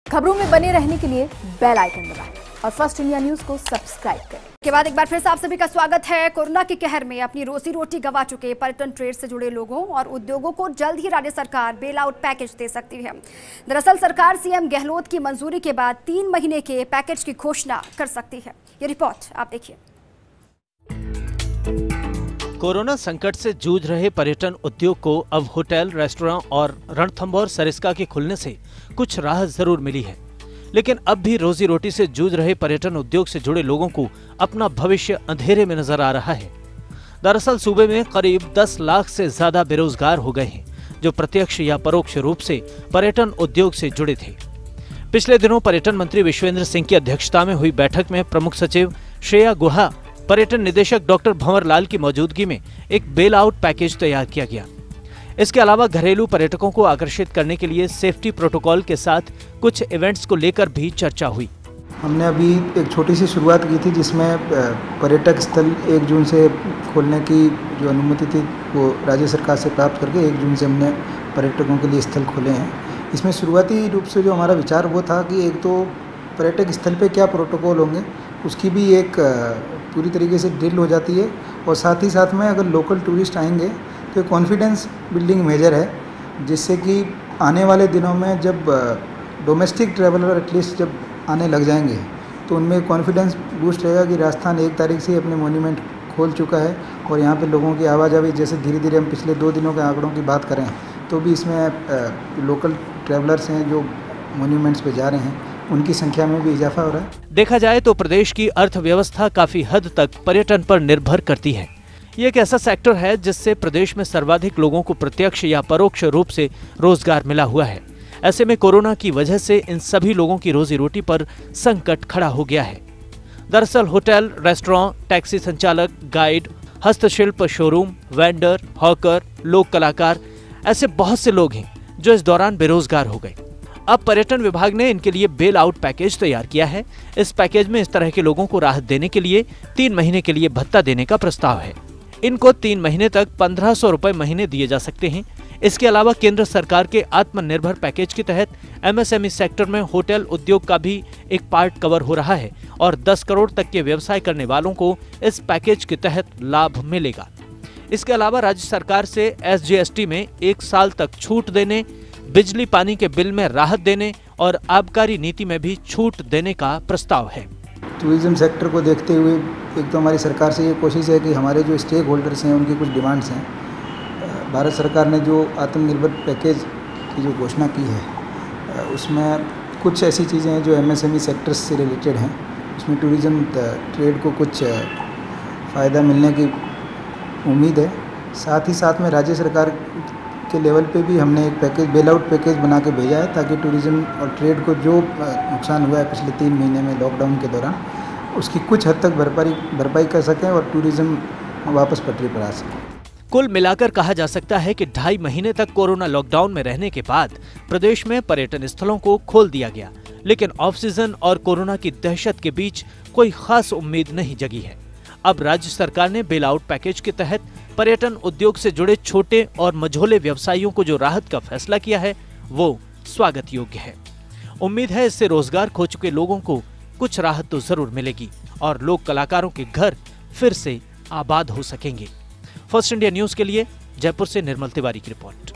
खबरों में बने रहने के लिए बेल आइकन दबाएं और फर्स्ट इंडिया न्यूज को सब्सक्राइब करें। के बाद एक बार फिर से आप सभी का स्वागत है। कोरोना के कहर में अपनी रोजी रोटी गंवा चुके पर्यटन ट्रेड से जुड़े लोगों और उद्योगों को जल्द ही राज्य सरकार बेल आउट पैकेज दे सकती है। दरअसल सरकार सीएम गहलोत की मंजूरी के बाद 3 महीने के पैकेज की घोषणा कर सकती है। ये रिपोर्ट आप देखिए। कोरोना संकट से जूझ रहे पर्यटन उद्योग को अब होटल, रेस्टोरेंट और रणथंभौर सरिस्का के खुलने से कुछ राहत जरूर मिली है, लेकिन अब भी रोजी रोटी से जूझ रहे पर्यटन उद्योग से जुड़े लोगों को अपना भविष्य अंधेरे में नजर आ रहा है। दरअसल सूबे में करीब 10 लाख से ज्यादा बेरोजगार हो गए हैं, जो प्रत्यक्ष या परोक्ष रूप से पर्यटन उद्योग से जुड़े थे। पिछले दिनों पर्यटन मंत्री विश्वेंद्र सिंह की अध्यक्षता में हुई बैठक में प्रमुख सचिव श्रेया गुहा, पर्यटन निदेशक डॉक्टर भंवर लाल की मौजूदगी में एक बेल आउट पैकेज तैयार किया गया। इसके अलावा घरेलू पर्यटकों को आकर्षित करने के लिए सेफ्टी प्रोटोकॉल के साथ कुछ इवेंट्स को लेकर भी चर्चा हुई। हमने अभी एक छोटी सी शुरुआत की थी, जिसमें पर्यटक स्थल 1 जून से खोलने की जो अनुमति थी वो राज्य सरकार से प्राप्त करके 1 जून से हमने पर्यटकों के लिए स्थल खोले हैं। इसमें शुरुआती रूप से जो हमारा विचार वो था कि एक तो पर्यटक स्थल पे क्या प्रोटोकॉल होंगे, उसकी भी एक पूरी तरीके से ड्रिल हो जाती है, और साथ ही साथ में अगर लोकल टूरिस्ट आएंगे तो कॉन्फिडेंस बिल्डिंग मेजर है, जिससे कि आने वाले दिनों में जब डोमेस्टिक ट्रैवलर एटलीस्ट जब आने लग जाएंगे तो उनमें कॉन्फिडेंस बूस्ट रहेगा कि राजस्थान 1 तारीख से अपने मोन्यूमेंट खोल चुका है, और यहाँ पे लोगों की आवाजाही जैसे धीरे धीरे हम पिछले 2 दिनों के आंकड़ों की बात करें तो भी इसमें लोकल ट्रैवलर्स हैं जो मोन्यूमेंट्स पे जा रहे हैं, उनकी संख्या में भी इजाफा हो रहा है। देखा जाए तो प्रदेश की अर्थव्यवस्था काफी हद तक पर्यटन पर निर्भर करती है। ये एक ऐसा सेक्टर है जिससे प्रदेश में सर्वाधिक लोगों को प्रत्यक्ष या परोक्ष रूप से रोजगार मिला हुआ है। ऐसे में कोरोना की वजह से इन सभी लोगों की रोजी रोटी पर संकट खड़ा हो गया है। दरअसल होटल, रेस्टोरेंट, टैक्सी संचालक, गाइड, हस्तशिल्प शोरूम, वेंडर, हॉकर, लोक कलाकार, ऐसे बहुत से लोग हैं जो इस दौरान बेरोजगार हो गए। अब पर्यटन विभाग ने इनके लिए बेल आउट पैकेज तैयार किया है। इस पैकेज में इस तरह के लोगों को राहत देने के लिए 3 महीने के लिए भत्ता देने का प्रस्ताव है। इनको 3 महीने तक 1500 रुपए महीने दिए जा सकते हैं। इसके अलावा केंद्र सरकार के आत्मनिर्भर पैकेज के तहत एमएसएमई सेक्टर में होटल उद्योग का भी एक पार्ट कवर हो रहा है, और 10 करोड़ तक के व्यवसाय करने वालों को इस पैकेज के तहत लाभ मिलेगा। इसके अलावा राज्य सरकार से एसजीएसटी में 1 साल तक छूट देने, बिजली पानी के बिल में राहत देने और आबकारी नीति में भी छूट देने का प्रस्ताव है। टूरिज्म सेक्टर को देखते हुए एक तो हमारी सरकार से ये कोशिश है कि हमारे जो स्टेक होल्डर्स हैं उनकी कुछ डिमांड्स हैं। भारत सरकार ने जो आत्मनिर्भर पैकेज की जो घोषणा की है उसमें कुछ ऐसी चीज़ें हैं जो एमएसएमई सेक्टर्स से रिलेटेड हैं। उसमें टूरिज्म ट्रेड को कुछ फ़ायदा मिलने की उम्मीद है। साथ ही साथ में राज्य सरकार के लेवल पे भी हमने एक पैकेज, बेल आउट पैकेज बना के भेजा है, ताकि टूरिज्म और ट्रेड को जो नुकसान हुआ है पिछले 3 महीने में लॉकडाउन के दौरान, उसकी कुछ हद तक भरपाई कर सकें और टूरिज्म वापस पटरी पर आ सके। कुल मिलाकर कहा जा सकता है कि 2.5 महीने तक कोरोना लॉकडाउन में रहने के बाद प्रदेश में पर्यटन स्थलों को खोल दिया गया, लेकिन ऑफ सीजन और कोरोना की दहशत के बीच कोई खास उम्मीद नहीं जगी है। अब राज्य सरकार ने बेल आउट पैकेज के तहत पर्यटन उद्योग से जुड़े छोटे और मझोले व्यवसायियों को जो राहत का फैसला किया है वो स्वागत योग्य है। उम्मीद है इससे रोजगार खो चुके लोगों को कुछ राहत तो जरूर मिलेगी और लोक कलाकारों के घर फिर से आबाद हो सकेंगे। फर्स्ट इंडिया न्यूज के लिए जयपुर से निर्मल तिवारी की रिपोर्ट।